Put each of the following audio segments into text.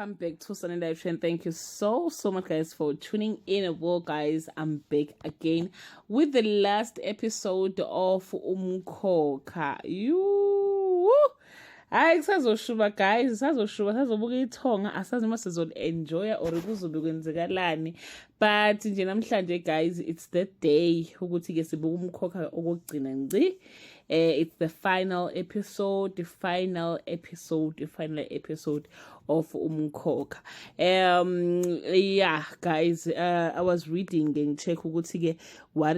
Welcome back to Sunday Live Trend. Thank you so much, guys, for tuning in. Well, guys, I'm back again with the last episode of Umkhokha. Hayi kusazoshuba guys, sazobuka ithonga, asazi uma sizol-enjoya or kuzobe kwenzekalani. But nje namhlanje guys, it's the day ukuthi ke sibuka Umkhokha okugcina ngci. It's the final episode of Umkhokha. Yeah, guys, I was reading and check ukuthi ke what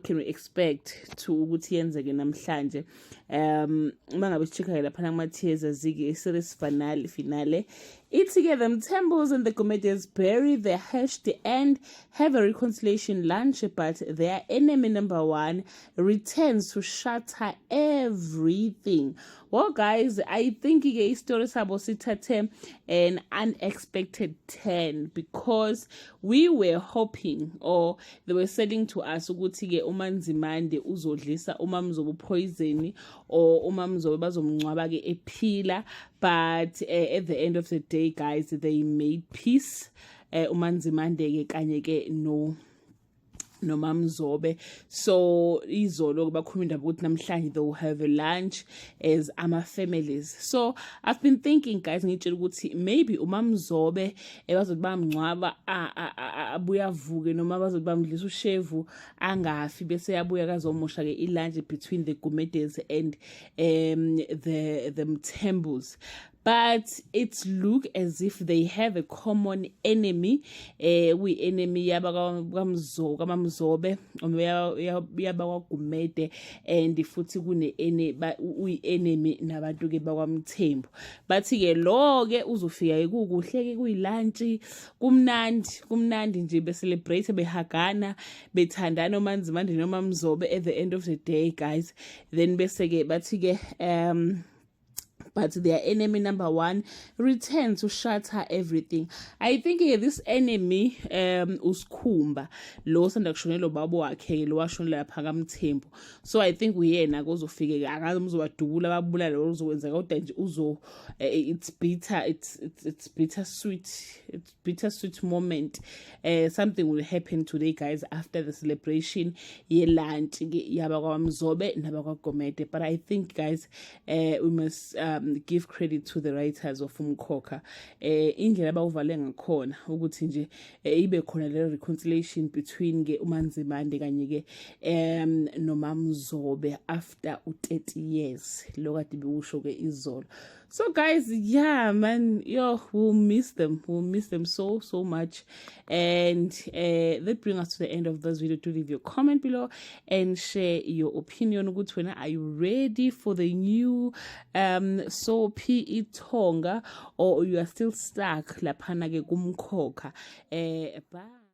can we expect to ukuthi yenzeke namhlanje. Mangabe sicheka lapha ngamatears azike series finale. It's again them Temples and the comedians bury their hashed and have a reconciliation lunch, but their enemy number one returns to shatter everything. Well, guys, I think a story sithathe an unexpected turn because we were hoping, or they were saying to us ukuthi uManzimande uzodlisa uMamzobo poison or uMamzobo bazomngcwaba ke ephila. But at the end of the day, guys, they made peace. uManzimande ke kanye ke no Mamzobe. So izolo bakhuluma indaba ukuthi namhlanje they will have a lunch as ama families. So I've been thinking, guys, ngitshela ukuthi maybe uMamzobe bazothi bamngcwaba abuya avuke noma bazothi bamdlisa ushevu angafi bese yabuya kazomosha ke ilunch between the Gumedens and the Mthembus. But it's look as if they have a common enemy. We enemy yabamzobe yabakwaGumede and futhi kune we enemy nabantu ke bakwaMthembu. But ke lo ke uzofika kukuhle ke kuyilunch kumnandi nje be celebrate behagana bethandana uManzimande noma Mzobe at the end of the day, guys. Then bese ke bathi ke but their enemy number one returns to shatter everything. I think this enemy uSkhumba lo sanda kushonela babo wakhe lo washonela lapha kaMthembu. So I think uyena kozofike akazi umzobadubula babulala lo uzokwenza kodwa nje it's bittersweet moment. Something will happen today, guys, after the celebration ye lunch yaba kwaMzobe naba kwaGumede. But I think, guys, we must give credit to the writers of Umkhokha. Indlela bawuvale ngakhona ukuthi nje ibe khona le reconciliation between ke uManzimande kanye ke noMamzobe after 30 years lo kade bewusho ke izolo. So guys, yeah, man, we'll miss them so much. And that brings us to the end of this video. Do leave your comment below and share your opinion. Are you ready for the new soapy Ithonga, or you are still stuck lapana ke kumkhokha? Bye.